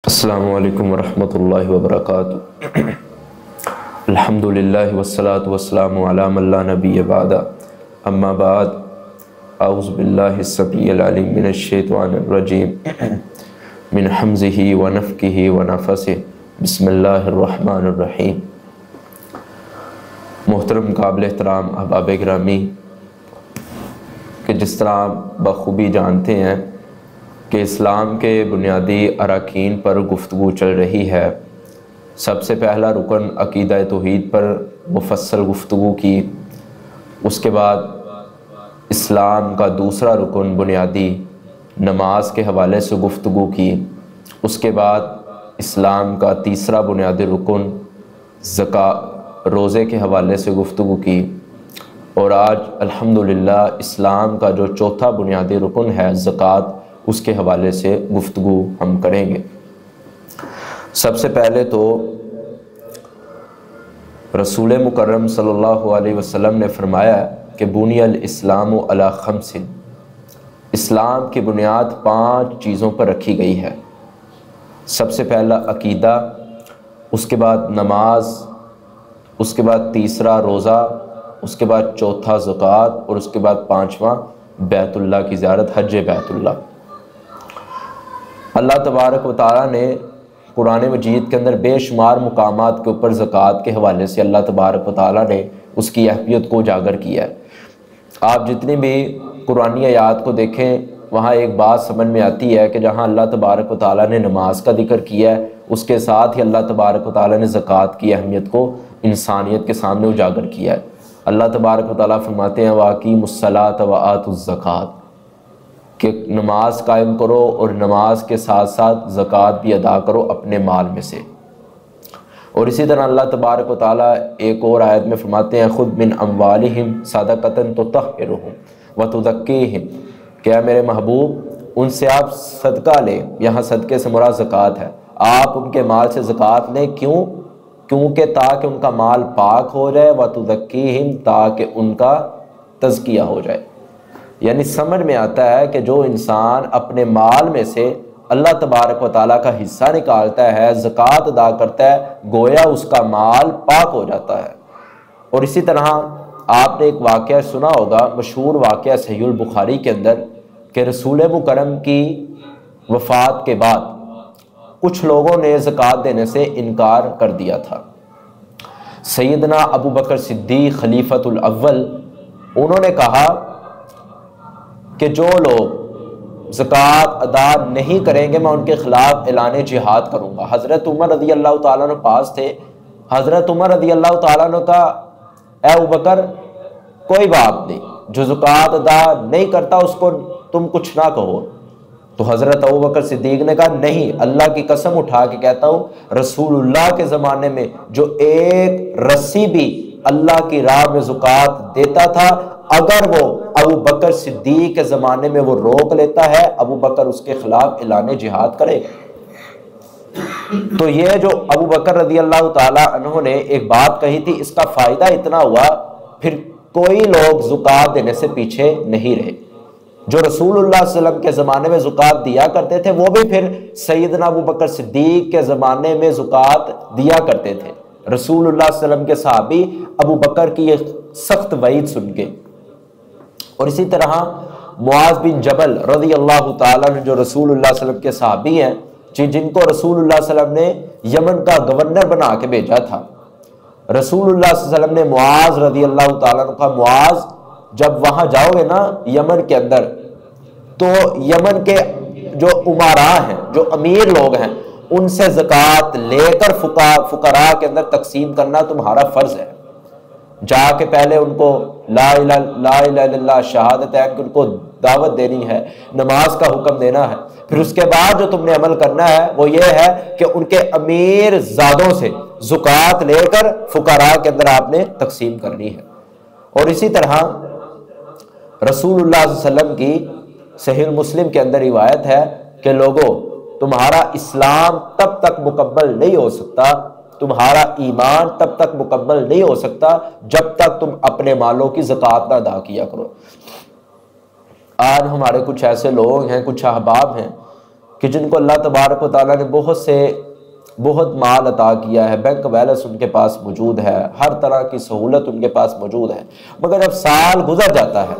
السلام علیکم ورحمۃ اللہ وبرکاتہ۔ الحمدللہ والصلاة والسلام علی من لا نبی بعد، اما بعد، اعوذ باللہ السمیع العلیم من الشیطان الرجیم، من حمزہ ونفکہ ونفثہ، بسم اللہ الرحمن الرحیم۔ محترم قابل احترام احباب گرامی، کہ جس طرح بخوبی جانتے ہیں کہ اسلام کے بنیادی اراکین پر گفتگو چل رہی ہے۔ سب سے پہلا رکن عقیدہ توحید پر مفصل گفتگو کی، اس کے بعد اسلام کا دوسرا رکن بنیادی نماز کے حوالے سے گفتگو کی، اس کے بعد اسلام کا تیسرا بنیادی رکن روزے کے حوالے سے گفتگو کی، اور آج الحمدللہ اسلام کا جو چوتھا بنیادی رکن ہے زکوٰۃ، اس کے حوالے سے گفتگو ہم کریں گے۔ سب سے پہلے تو رسول مکرم صلی اللہ علیہ وسلم نے فرمایا کہ بنی الاسلام علی خمس، اسلام کی بنیاد 5 چیزوں پر رکھی گئی ہے۔ سب سے پہلا عقیدہ، اس کے بعد نماز، اس کے بعد تیسرا روزہ، اس کے بعد چوتھا زکوٰۃ، اور اس کے بعد 5واں بیت اللہ کی زیارت، حج بیت اللہ۔ اللہ تبارک و تعالیٰ نے قرآن مجید کے اندر بے شمار مقامات کے اوپر زکوٰۃ کے حوالے سے اللہ تبارک و تعالیٰ نے اس کی اہمیت کو اجاگر کیا ہے۔ آپ جتنی بھی قرآنی آیات کو دیکھیں، وہاں ایک بات سمجھ میں آتی ہے کہ جہاں اللہ تبارک و تعالیٰ نے نماز کا ذکر کیا ہے، اس کے ساتھ ہی اللہ تبارک و تعالیٰ نے زکوٰۃ کی اہمیت کو انسانیت کے سامنے اجاگر کیا ہے۔ اللہ تبارک و تعالیٰ فرماتے ہیں وَأَقِیمُوا الصَّلَاةَ وَآتُوا الزَّکَاۃَ، کہ نماز قائم کرو اور نماز کے ساتھ ساتھ زکوٰۃ بھی ادا کرو اپنے مال میں سے۔ اور اسی طرح اللہ تبارک و تعالیٰ ایک اور آیت میں فرماتے ہیں خُذْ مِنْ أَمْوَالِهِمْ صَدَقَةً تُطَہِّرُهُمْ وَتُزَکِّیہِمْ، کہ اے میرے محبوب ان سے آپ صدقہ لیں، یہاں صدقے سے مراد زکوٰۃ ہے، آپ ان کے مال سے زکوٰۃ لیں، کیونکہ تاکہ ان کا مال پاک ہو جائے، وَتُزَکِّیہِمْ، تاکہ ان کا تزکیہ ہو جائے۔ یعنی سمجھ میں آتا ہے کہ جو انسان اپنے مال میں سے اللہ تبارک و تعالیٰ کا حصہ نکالتا ہے، زکوٰۃ ادا کرتا ہے، گویا اس کا مال پاک ہو جاتا ہے۔ اور اسی طرح آپ نے ایک واقعہ سنا ہوگا، مشہور واقعہ صحیح البخاری کے اندر، کہ رسول مکرم کی وفات کے بعد کچھ لوگوں نے زکوٰۃ دینے سے انکار کر دیا تھا۔ سیدنا ابو بکر صدیق خلیفۃ الاول، انہوں نے کہا کہ جو لوگ زکوٰۃ ادا نہیں کریں گے میں ان کے خلاف اعلان جہاد کروں گا۔ حضرت عمر رضی اللہ تعالیٰ عنہ پاس تھے۔ حضرت عمر رضی اللہ تعالیٰ عنہ کا اے ابو بکر کوئی بات نہیں، جو زکوٰۃ ادا نہیں کرتا اس کو تم کچھ نہ کہو۔ تو حضرت ابو بکر صدیق نے کہا نہیں، اللہ کی قسم اٹھا کے کہتا ہوں، رسول اللہ کے زمانے میں جو ایک رسی بھی اللہ کی راہ میں زکوٰۃ دیتا تھا، اگر وہ ابو بکر صدیق کے زمانے میں وہ روک لیتا ہے، ابو بکر اس کے خلاف اعلان جہاد کرے گا۔ تو یہ جو ابو بکر رضی اللہ تعالیٰ عنہ نے ایک بات کہی تھی، اس کا فائدہ اتنا ہوا، پھر کوئی لوگ زکوٰۃ دینے سے پیچھے نہیں رہے۔ جو رسول اللہ صلی اللہ علیہ وسلم کے زمانے میں زکوٰۃ دیا کرتے تھے، وہ بھی پھر سیدنا ابو بکر صدیق کے زمانے میں زکوٰۃ دیا کرتے تھے۔ رسول اللہ صلی اللہ علیہ وسلم کے صحابی ابو بکر کی یہ سخت وعید سن کے، اور اسی طرح معاذ بن جبل رضی اللہ تعالیٰ عنہ، جو رسول اللہ صلی اللہ علیہ وسلم کے صحابی ہیں، جن کو رسول اللہ صلی اللہ علیہ وسلم نے یمن کا گورنر بنا کے بھیجا تھا۔ رسول اللہ صلی اللہ علیہ وسلم نے معاذ رضی اللہ تعالیٰ عنہ کا، معاذ جب وہاں جاؤ گے نا یمن کے اندر، تو یمن کے جو امراء ہیں، جو امیر لوگ ہیں، ان سے زکوٰۃ لے کر فقراء کے اندر تقسیم کرنا تمہارا فرض ہے۔ جا کے پہلے ان کو لا الہ الا اللہ شہادت ہے کہ ان کو دعوت دینی ہے، نماز کا حکم دینا ہے، پھر اس کے بعد جو تم نے عمل کرنا ہے وہ یہ ہے کہ ان کے امیر زادوں سے زکوٰۃ لے کر فقراء کے اندر آپ نے تقسیم کرنی ہے۔ اور اسی طرح رسول اللہ صلی اللہ علیہ وسلم کی صحیح مسلم کے اندر روایت ہے کہ لوگوں، تمہارا اسلام تب تک مکمل نہیں ہو سکتا، تمہارا ایمان تب تک مکمل نہیں ہو سکتا جب تک تم اپنے مالوں کی زکوٰۃ نہ ادا کیا کرو۔ آج ہمارے کچھ ایسے لوگ ہیں، کچھ احباب ہیں کہ جن کو اللہ تبارک و تعالیٰ نے بہت مال عطا کیا ہے، بینک بیلنس ان کے پاس موجود ہے، ہر طرح کی سہولت ان کے پاس موجود ہے، مگر جب سال گزر جاتا ہے،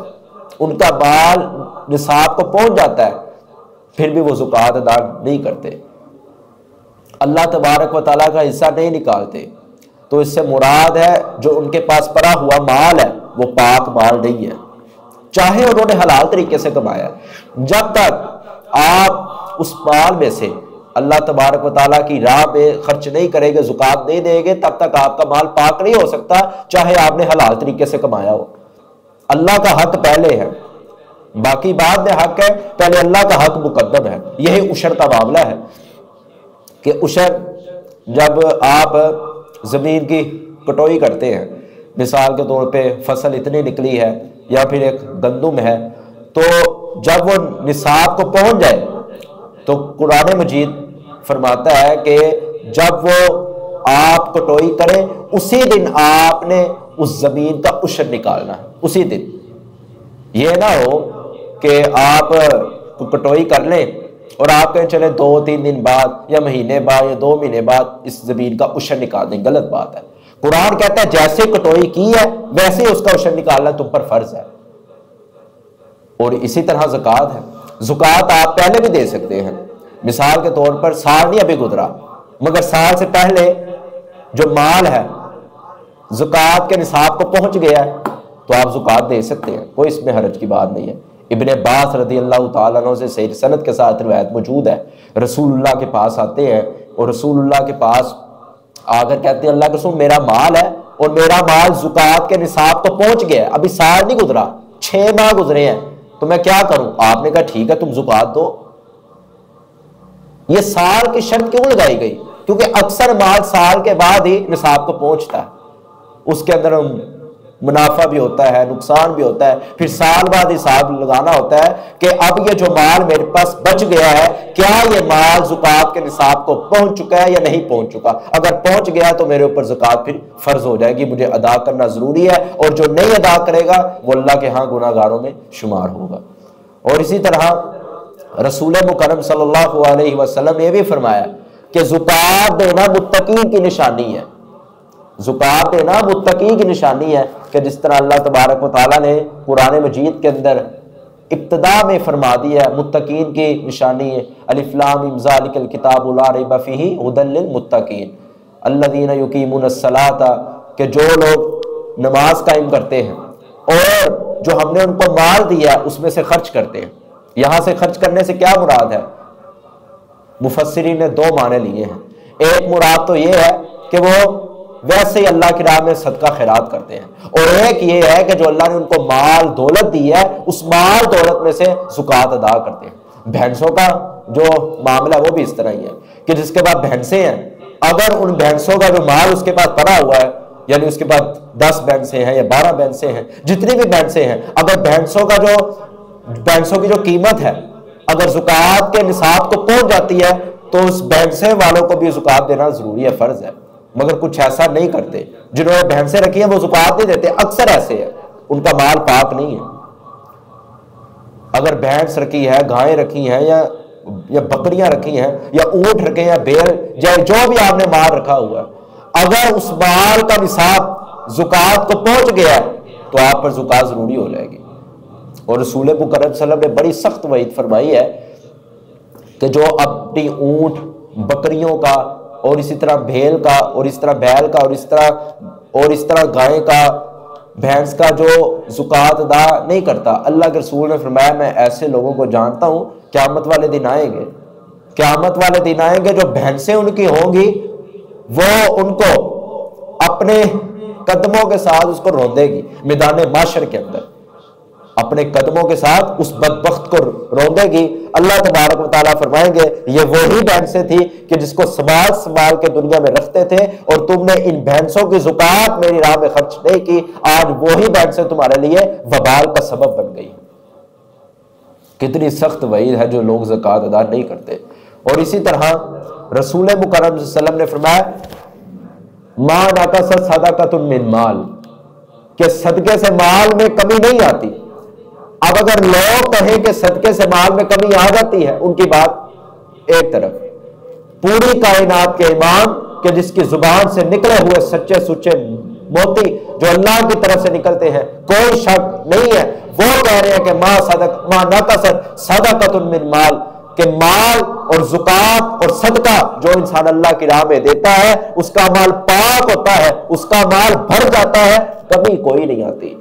ان کا مال نصاب کو پہنچ جاتا ہے، پھر بھی وہ زکوٰۃ ادا نہیں کرتے، اللہ تبارک و تعالیٰ کا حصہ نہیں نکالتے، تو اس سے مراد ہے جو ان کے پاس پڑا ہوا مال ہے وہ پاک مال نہیں ہے، چاہے انہوں نے حلال طریقے سے کمایا ہے۔ جب تک آپ اس مال میں سے اللہ تبارک و تعالیٰ کی راہ میں خرچ نہیں کریں گے، زکوٰۃ نہیں دیں گے، تب تک آپ کا مال پاک نہیں ہو سکتا، چاہے آپ نے حلال طریقے سے کمایا ہو۔ اللہ کا حق پہلے ہے، باقی بعد میں حق ہے، پہلے اللہ کا حق مقدم ہے۔ یہی عشر کا معاملہ ہے کہ عشر جب آپ زمین کی کٹوئی کرتے ہیں، مثال کے طور پہ فصل اتنی نکلی ہے یا پھر ایک گندم ہے، تو جب وہ نصاب کو پہنچ جائے تو قرآن مجید فرماتا ہے کہ جب وہ آپ کٹوئی کریں اسی دن آپ نے اس زمین کا عشر نکالنا ہے، اسی دن۔ یہ نہ ہو کہ آپ کٹوئی کر لیں اور آپ کہیں چلے 2-3 دن بعد یا مہینے بعد یا 2 مہینے بعد اس زمین کا عشر نکال دیں، غلط بات ہے۔ قرآن کہتا ہے جیسے کٹوئی کی ہے ویسے اس کا عشر نکالنا تم پر فرض ہے۔ اور اسی طرح زکوٰۃ ہے، زکوٰۃ آپ پہلے بھی دے سکتے ہیں، مثال کے طور پر سال نہیں ابھی گزرا، مگر سال سے پہلے جو مال ہے زکوٰۃ کے نصاب کو پہنچ گیا ہے تو آپ زکوٰۃ دے سکتے ہیں، کوئی اس میں حرج کی بات نہیں ہے۔ ابن عباس رضی اللہ تعالیٰ عنہ سے صحیح سند کے ساتھ روایت موجود ہے، رسول اللہ کے پاس آتے ہیں اور رسول اللہ کے پاس آ کر کہتے ہیں اللہ کے رسول میرا مال ہے اور میرا مال زکوٰۃ کے نصاب کو پہنچ گیا ہے، ابھی سال نہیں گزرا، 6 ماہ گزرے ہیں، تو میں کیا کروں؟ آپ نے کہا ٹھیک ہے تم زکوٰۃ دو۔ یہ سال کی شرط کیوں لگائی گئی؟ کیونکہ اکثر مال سال کے بعد ہی نصاب کو پہنچتا ہے، اس کے اندر منافع بھی ہوتا ہے، نقصان بھی ہوتا ہے، پھر سال بعد حساب لگانا ہوتا ہے کہ اب یہ جو مال میرے پاس بچ گیا ہے کیا یہ مال زکوٰۃ کے نصاب کو پہنچ چکا ہے یا نہیں پہنچ چکا۔ اگر پہنچ گیا تو میرے اوپر زکوٰۃ پھر فرض ہو جائے گی، مجھے ادا کرنا ضروری ہے، اور جو نہیں ادا کرے گا وہ اللہ کے ہاں گناہ گاروں میں شمار ہوگا۔ اور اسی طرح رسول مکرم صلی اللہ علیہ وسلم نے یہ بھی فرمایا کہ زکوٰۃ دینا متقین کی نشانی ہے، زکوٰۃ دینا متقی کی نشانی ہے، کہ جس طرح اللہ تبارک و تعالیٰ نے قرآن مجید کے اندر ابتدا میں فرما دیا ہے متقین کی نشانی ہے، الف لام میم ذالک الکتاب لا ریب فیہ ھدی للمتقین الذین یقیمون الصلاۃ، کہ جو لوگ نماز قائم کرتے ہیں اور جو ہم نے ان کو مال دیا اس میں سے خرچ کرتے ہیں۔ یہاں سے خرچ کرنے سے کیا مراد ہے؟ مفسرین نے 2 معنی لیے ہیں۔ ایک مراد تو یہ ہے کہ وہ ویسے ہی اللہ کی راہ میں صدقہ خیرات کرتے ہیں، اور ایک یہ ہے کہ جو اللہ نے ان کو مال دولت دی ہے اس مال دولت میں سے زکوٰۃ ادا کرتے ہیں۔ بھینسوں کا جو معاملہ ہے وہ بھی اس طرح ہی ہے کہ جس کے بعد بھینسیں ہیں، اگر ان بھینسوں کا جو مال اس کے پاس پڑا ہوا ہے، یعنی اس کے بعد 10 بھینسیں ہیں یا 12 بھینسیں ہیں، جتنی بھی بھینسیں ہیں، اگر بھینسوں کی جو قیمت ہے اگر زکوٰۃ کے نصاب کو پہنچ جاتی ہے تو اس بھینسیں والوں کو بھی زکوٰۃ دینا ضروری ہے، فرض ہے۔ مگر کچھ ایسا نہیں کرتے، جنہوں نے بھینسیں رکھی ہیں وہ زکوٰۃ نہیں دیتے، اکثر ایسے ہے، ان کا مال پاک نہیں ہے۔ اگر بھینس رکھی ہے، گائیں رکھی ہیں یا بکریاں رکھی ہیں یا اونٹ رکھے ہیں یا بیل، جو بھی آپ نے مال رکھا ہوا ہے، اگر اس مال کا نصاب زکوٰۃ کو پہنچ گیا ہے تو آپ پر زکوٰۃ ضروری ہو جائے گی۔ اور رسول مکرم صلی اللہ علیہ وسلم نے بڑی سخت وعید فرمائی ہے کہ جو اپنی اونٹ، بکریوں کا اور اسی طرح بھیل کا اور اس طرح بیل کا اور اس طرح گائے کا، بھینس کا جو زکوٰۃ ادا نہیں کرتا، اللہ کے رسول نے فرمایا میں ایسے لوگوں کو جانتا ہوں قیامت والے دن آئیں گے، قیامت والے دن آئیں گے، جو بھینسیں ان کی ہوں گی وہ ان کو اپنے قدموں کے ساتھ اس کو روندے گی میدان محشر کے اندر، اپنے قدموں کے ساتھ اس بدبخت کو روندے گی۔ اللہ تبارک و تعالیٰ فرمائیں گے یہ وہی بھینسیں تھی کہ جس کو سنبھال کے دنیا میں رکھتے تھے اور تم نے ان بھینسوں کی زکوٰۃ میری راہ میں خرچ نہیں کی، آج وہی بھینسیں تمہارے لیے وبال کا سبب بن گئی۔ کتنی سخت وعید ہے جو لوگ زکوٰۃ ادا نہیں کرتے۔ اور اسی طرح رسول مکرم صلی اللہ علیہ وسلم نے فرمایا ما نقص صدقۃ من مال، کہ صدقے سے مال میں کمی نہیں آتی۔ اب اگر لوگ کہیں کہ صدقے سے مال میں کمی آ جاتی ہے، ان کی بات، ایک طرف پوری کائنات کے امام کہ جس کی زبان سے نکلے ہوئے سچے سچے موتی جو اللہ کی طرف سے نکلتے ہیں، کوئی شک نہیں ہے، وہ کہہ رہے ہیں کہ ما نقصت صدقۃ من مال، کہ مال اور زکات اور صدقہ جو انسان اللہ کی راہ میں دیتا ہے اس کا مال پاک ہوتا ہے، اس کا مال بھر جاتا ہے، کبھی کوئی نہیں آتی۔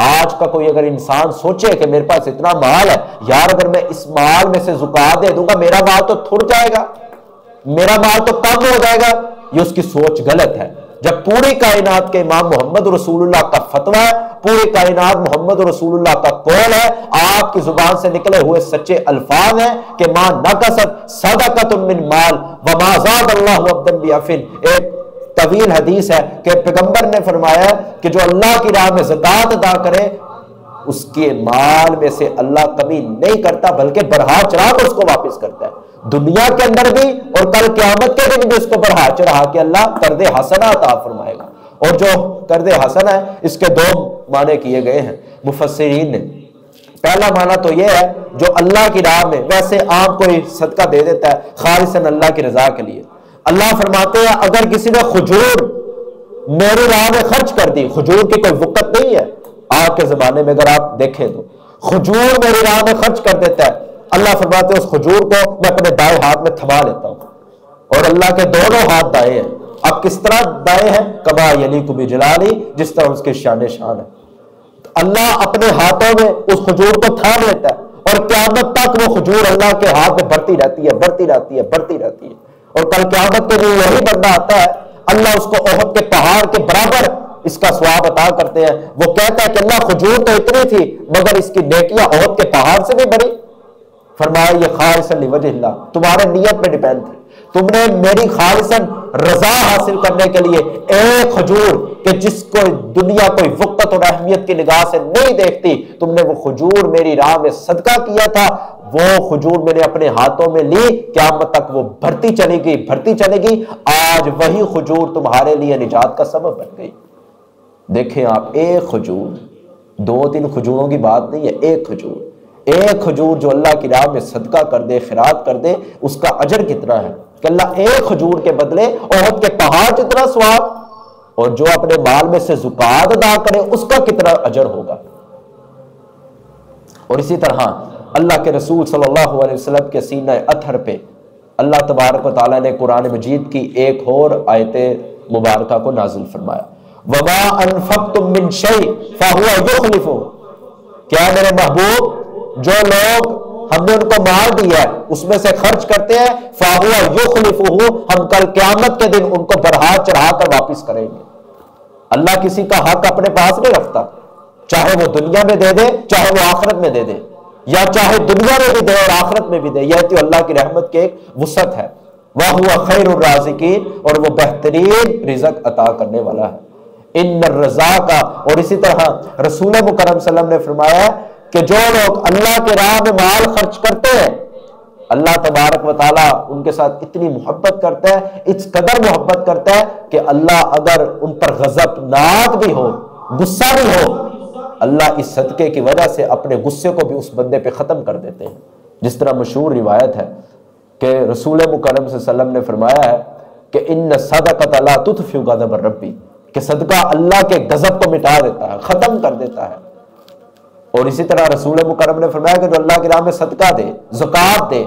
آج کا کوئی اگر انسان سوچے کہ میرے پاس اتنا مال ہے یار، اگر میں اس مال میں سے زکات دے دوں گا میرا مال تو تھڑ جائے گا، میرا مال تو کم ہو جائے گا، یہ اس کی سوچ غلط ہے۔ جب پوری کائنات کے امام محمد رسول اللہ کا فتویٰ ہے، پوری کائنات محمد رسول اللہ کا قول ہے، آپ کی زبان سے نکلے ہوئے سچے الفاظ ہیں کہ ما نقصت صدقۃ من مال وما زاد اللہ عبدا بعفو، ایک طویل حدیث ہے کہ پیغمبر نے فرمایا کہ جو اللہ کی راہ میں زکات ادا کرے اس کے مال میں سے اللہ کمی نہیں کرتا بلکہ بڑھا چڑھا کر اس کو واپس کرتا ہے، دنیا کے اندر بھی اور کل قیامت کے دن بھی اس کو بڑھا چڑھا کے اللہ قرض حسنہ عطا فرمائے گا۔ اور جو قرض حسنہ ہے اس کے دو معنی کیے گئے ہیں مفسرین نے۔ پہلا معنی تو یہ ہے جو اللہ کی راہ میں ویسے عام کوئی صدقہ دے دیتا ہے خالصاً اللہ کی رضا کے لیے، اللہ فرماتے ہیں اگر کسی نے کھجور میری راہ میں خرچ کر دی، کھجور کی کوئی وقت نہیں ہے آج کے زمانے میں، اگر آپ دیکھیں تو کھجور میری راہ میں خرچ کر دیتا ہے، اللہ فرماتے ہیں اس کھجور کو میں اپنے دائیں ہاتھ میں تھما لیتا ہوں، اور اللہ کے دونوں ہاتھ دائیں ہیں۔ اب کس طرح دائیں ہیں؟ کما یلیق بجلالی، جس طرح اس کے شان شان ہے، اللہ اپنے ہاتھوں میں اس کھجور کو تھام لیتا ہے اور قیامت تک وہ کھجور اللہ کے ہاتھ میں بڑھتی رہتی ہے، بڑھتی رہتی ہے، بڑھتی رہتی ہے، اور کل قیامت کے دن وہی بندہ آتا ہے اللہ اس کو احد کے پہاڑ کے برابر اس کا ثواب عطا کرتے ہیں، وہ کہتا ہے کہ اللہ کھجور تو اتنی تھی مگر اس کی نیکیاں احد کے پہاڑ سے بھی بڑی، فرمایا یہ خالصاً لوجہ اللہ، تمہارے نیت پہ ڈیپینڈ تھی، تم نے میری خالصاً رضا حاصل کرنے کے لیے ایک کھجور کہ جس کو دنیا کوئی وقت اور اہمیت کی نگاہ سے نہیں دیکھتی، تم نے وہ کھجور میری راہ میں صدقہ کیا تھا، وہ کھجور میں نے اپنے ہاتھوں میں لی، قیامت تک وہ بڑھتی چلے گی، بڑھتی چلے گی، آج وہی کھجور تمہارے لیے نجات کا سبب بن گئی۔ دیکھیں آپ، ایک کھجور، دو تین کھجوروں کی بات نہیں ہے، ایک کھجور، ایک کھجور جو اللہ کی راہ میں صدقہ کر دے، خیرات کر دے، اس کا اجر کتنا ہے کہ اللہ ایک کھجور کے بدلے احد کے پہاڑ جتنا ثواب، اور جو اپنے مال میں سے زکات ادا کرے اس کا کتنا اجر ہوگا۔ اور اسی طرح اللہ کے رسول صلی اللہ علیہ وسلم کے سینہ اطہر پہ اللہ تبارک و تعالیٰ نے قرآن مجید کی ایک اور آیت مبارکہ کو نازل فرمایا، وَمَا أَنفَقْتُم مِّن شَيْءٍ فَهُوَ يُخْلِفُهُ، کیا میرے محبوب جو لوگ ہم نے ان کو مال دیا ہے اس میں سے خرچ کرتے ہیں، فَهُوَ يُخْلِفُهُ، ہم کل قیامت کے دن ان کو بڑھا چڑھا کر واپس کریں گے۔ اللہ کسی کا حق اپنے پاس نہیں رکھتا، چاہے وہ دنیا میں دے دے چاہے وہ آخرت میں دے دے، یا چاہے دنیا میں بھی دے اور آخرت میں بھی دے، یہ تو اللہ کی رحمت کی ایک وسعت ہے۔ وَهُوَ خَيْرُ الرَّازِقِينَ، اور وہ بہترین رزق عطا کرنے والا ہے۔ ان الرزاق، اور اسی طرح رسول مکرم صلی اللہ علیہ وسلم نے فرمایا کہ جو لوگ اللہ کے راہ میں مال خرچ کرتے ہیں اللہ تبارک و تعالیٰ ان کے ساتھ اتنی محبت کرتا ہے، اس قدر محبت کرتا ہے کہ اللہ اگر ان پر غضبناک بھی ہو، غصہ بھی ہو، اللہ اس صدقے کی وجہ سے اپنے غصے کو بھی اس بندے پہ ختم کر دیتے ہیں۔ جس طرح مشہور روایت ہے کہ رسول مکرم صلی اللہ علیہ وسلم نے فرمایا ہے کہ ان صدقۃ لا تطفئ غضب الرب، کہ صدقہ اللہ کے غضب کو مٹا دیتا ہے، ختم کر دیتا ہے۔ اور اسی طرح رسول مکرم نے فرمایا کہ جو اللہ کی راہ میں صدقہ دے، زکات دے،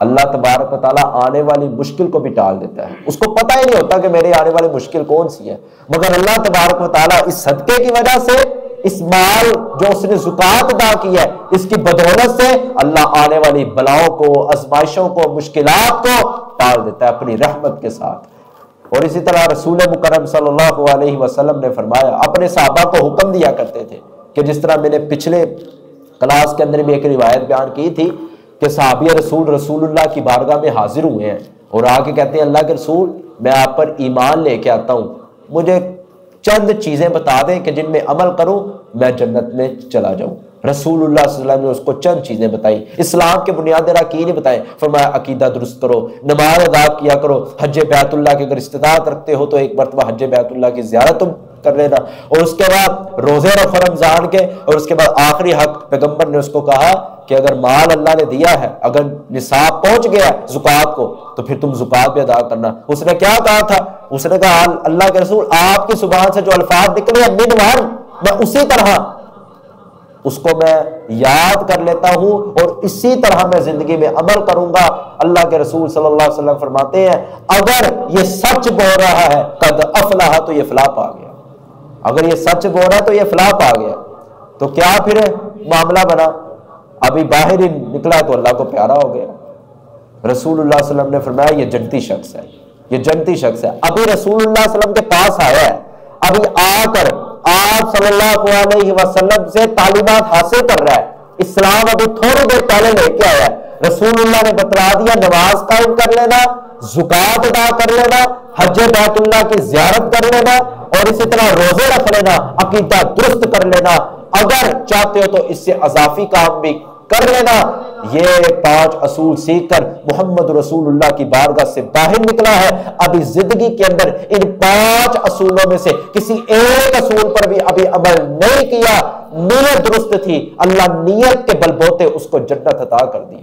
اللہ تبارک و تعالیٰ آنے والی مشکل کو بھی ٹال دیتا ہے۔ اس کو پتہ ہی نہیں ہوتا کہ میرے آنے والی مشکل کون سی ہے، مگر اللہ تبارک و تعالیٰ اس صدقے کی وجہ سے، اس مال جو اس نے زکات ادا کی ہے اس کی بدولت سے اللہ آنے والی بلاؤں کو، آزمائشوں کو، مشکلات کو ٹال دیتا ہے اپنی رحمت کے ساتھ۔ اور اسی طرح رسول مکرم صلی اللہ علیہ وسلم نے فرمایا، اپنے صحابہ کو حکم دیا کرتے تھے کہ جس طرح میں نے پچھلے کلاس کے اندر بھی ایک روایت بیان کی تھی کہ صحابی رسول اللہ کی بارگاہ میں حاضر ہوئے ہیں اور آ کے کہتے ہیں اللہ کے رسول میں آپ پر ایمان لے کے آتا ہوں، مجھے چند چیزیں بتا دیں کہ جن میں عمل کروں میں جنت میں چلا جاؤں۔ رسول اللہ صلی اللہ علیہ وسلم نے اس کو چند چیزیں بتائی، اسلام کے بنیادی اراکین بتائے، فرمایا عقیدہ درست کرو، نماز ادا کیا کرو، حج بیت اللہ کی اگر استطاعت رکھتے ہو تو ایک مرتبہ حج بیت اللہ کی زیارت تم کر لینا، اور اس کے بعد روزے رکھو رمضان کے، اور اس کے بعد آخری حق پیغمبر نے اس کو کہا کہ اگر مال اللہ نے دیا ہے، اگر نصاب پہنچ گیا زکوٰۃ کو، تو پھر تم زکوٰۃ بھی ادا کرنا۔ اس نے کیا کہا تھا؟ اس نے کہا اللہ کے رسول آپ کی زبان سے جو الفاظ نکلے ہیں من ون، میں اسی طرح اس کو میں یاد کر لیتا ہوں اور اسی طرح میں زندگی میں عمل کروں گا۔ اللہ کے رسول صلی اللہ علیہ وسلم فرماتے ہیں اگر یہ سچ بول رہا ہے قد افلح، تو یہ فلاح پا گیا۔ اگر یہ سچ بول رہا ہے تو یہ فلاح پا گیا۔ تو کیا پھر معاملہ بنا؟ ابھی باہر ہی نکلا تو اللہ کو پیارا ہو گیا۔ رسول اللہ صلی اللہ علیہ وسلم نے فرمایا یہ جنتی شخص ہے، یہ جنتی شخص ہے۔ ابھی رسول اللہ صلی اللہ علیہ وسلم کے پاس آیا ہے، ابھی آ کر آپ صلی اللہ علیہ وسلم سے تعلیمات حاصل کر رہا ہے، اسلام ابھی تھوڑی دیر پہلے لے کے آیا ہے۔ رسول اللہ نے بتلا دیا نماز قائم کر لینا، زکوٰۃ ادا کر لینا، حج بیت اللہ کی زیارت کر لینا، اور اسی طرح روزے رکھ لینا، عقیدہ درست کر لینا، اگر چاہتے ہو تو اس سے اضافی کام بھی کر لینا۔ یہ 5 اصول سیکھ کر محمد رسول اللہ کی بارگاہ سے باہر نکلا ہے۔ ابھی زندگی کے اندر ان 5 اصولوں میں سے کسی ایک اصول پر بھی ابھی عمل نہیں کیا۔ نیت درست تھی، اللہ نیت کے بلبوتے اس کو جنت عطا کر دی۔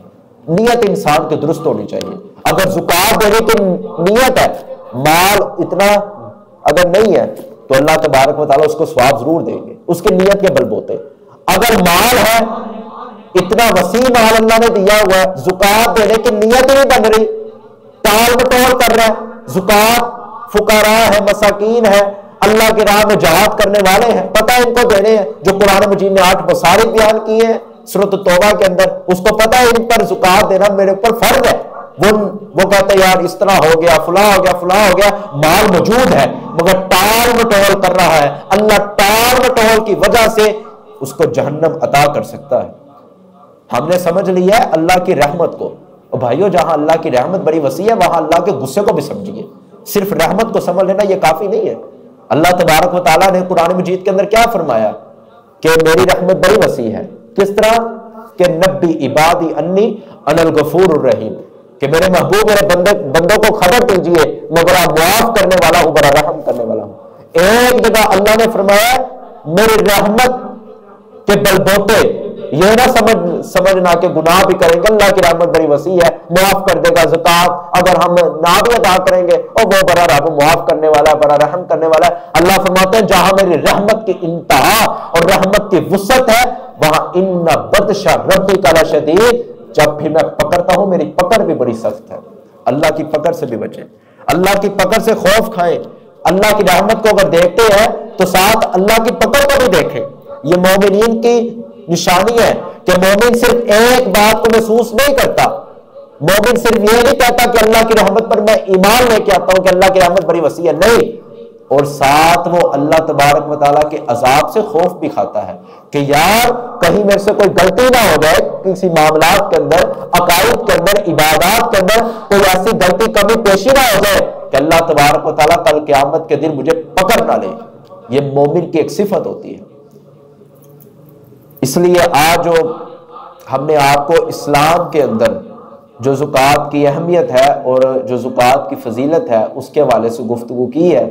نیت انسان کی درست ہونی چاہیے۔ اگر زکوٰۃ دینے کی نیت ہے، مال اتنا اگر نہیں ہے تو اللہ تبارک و تعالیٰ اس کو ثواب ضرور دیں گے اس کی نیت کے بلبوتے۔ اگر مال ہے، اتنا وسیع مال اللہ نے دیا ہوا ہے، زکوٰۃ دینے کی نیت ہی نہیں بن رہی، ٹال مٹول کر رہا ہے۔ زکوٰۃ فقراء ہے، مساکین ہے، اللہ کی راہ میں جہاد کرنے والے ہیں، پتہ ان کو دینے ہیں، جو قرآن مجید نے 8 مصارف بیان کیے ہیں سورۃ توبہ کے اندر، اس کو پتہ ہے ان پر زکوٰۃ دینا میرے اوپر فرض ہے۔ وہ کہتے ہیں یار اس طرح ہو گیا، فلاں ہو گیا، فلاں ہو گیا، مال موجود ہے مگر ٹال مٹول کر رہا ہے۔ اللہ ٹال مٹول کی وجہ سے اس کو جہنم عطا کر سکتا ہے۔ ہم نے سمجھ لیا ہے اللہ کی رحمت کو، اور بھائیو جہاں اللہ کی رحمت بڑی وسیع ہے وہاں اللہ کے غصے کو بھی سمجھیے۔ صرف رحمت کو سمجھ لینا یہ کافی نہیں ہے۔ اللہ تبارک و تعالیٰ نے قرآن مجید کے اندر کیا فرمایا کہ میری رحمت بڑی وسیع ہے۔ کس طرح کہ نبی عبادی انی انا الغفور الرحیم، کہ میرے محبوب میرے بندوں کو خبر دیجئے میں بڑا معاف کرنے والا ہوں، بڑا رحم کرنے والا ہوں۔ ایک جگہ اللہ نے فرمایا میری رحمت کے بلبوتے یہ نہ سمجھنا کہ گناہ بھی کریں گے، اللہ کی رحمت بڑی وسیع ہے، معاف کر دے گا۔ زکوٰۃ اگر ہم نہ بھی ادا کریں گے اور وہ بڑا رب معاف کرنے والا ہے، بڑا رحم کرنے والا ہے۔ اللہ فرماتے ہیں جہاں میری رحمت کی انتہا اور رحمت کی وسعت ہے وہاں ان بدش ربک لشدید، جب بھی میں پکڑتا ہوں میری پکڑ بھی بڑی سخت ہے۔ اللہ کی پکڑ سے بھی بچیں، اللہ کی پکڑ سے خوف کھائیں۔ اللہ کی رحمت کو اگر دیکھتے ہیں تو ساتھ اللہ کی پکڑ کو بھی دیکھیں۔ یہ مومنین کی نشانی ہے کہ مومن صرف ایک بات کو محسوس نہیں کرتا، مومن صرف یہ نہیں کہتا کہ اللہ کی رحمت پر میں ایمان لے کے آتا ہوں کہ اللہ کی رحمت بڑی وسیع ہے، نہیں، اور ساتھ وہ اللہ تبارک و تعالیٰ کے عذاب سے خوف بھی کھاتا ہے کہ یار کہیں میرے سے کوئی غلطی نہ ہو جائے، کسی معاملات کے اندر، عقائد کے اندر، عبادات کے اندر کوئی ایسی غلطی کمی پیشی نہ ہو جائے کہ اللہ تبارک و تعالیٰ کل قیامت کے دن مجھے پکڑ نہ لے۔ یہ مومن کی ایک صفت ہوتی ہے۔ اس لیے آج جو ہم نے آپ کو اسلام کے اندر جو زکوٰۃ کی اہمیت ہے اور جو زکوٰۃ کی فضیلت ہے اس کے حوالے سے گفتگو کی ہے،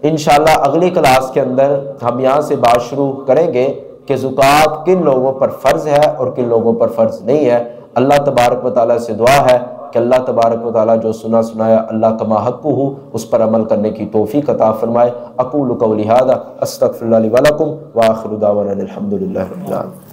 انشاءاللہ اگلی کلاس کے اندر ہم یہاں سے بات شروع کریں گے کہ زکوٰۃ کن لوگوں پر فرض ہے اور کن لوگوں پر فرض نہیں ہے۔ اللہ تبارک و تعالیٰ سے دعا ہے کہ اللہ تبارک و تعالیٰ جو سنایا اللہ کما حق ہو اس پر عمل کرنے کی توفیق عطا فرمائے۔ اقول قولی ھذا استغفر اللہ لی ولکم وآخر دعوانا الحمد للہ رب العالمین۔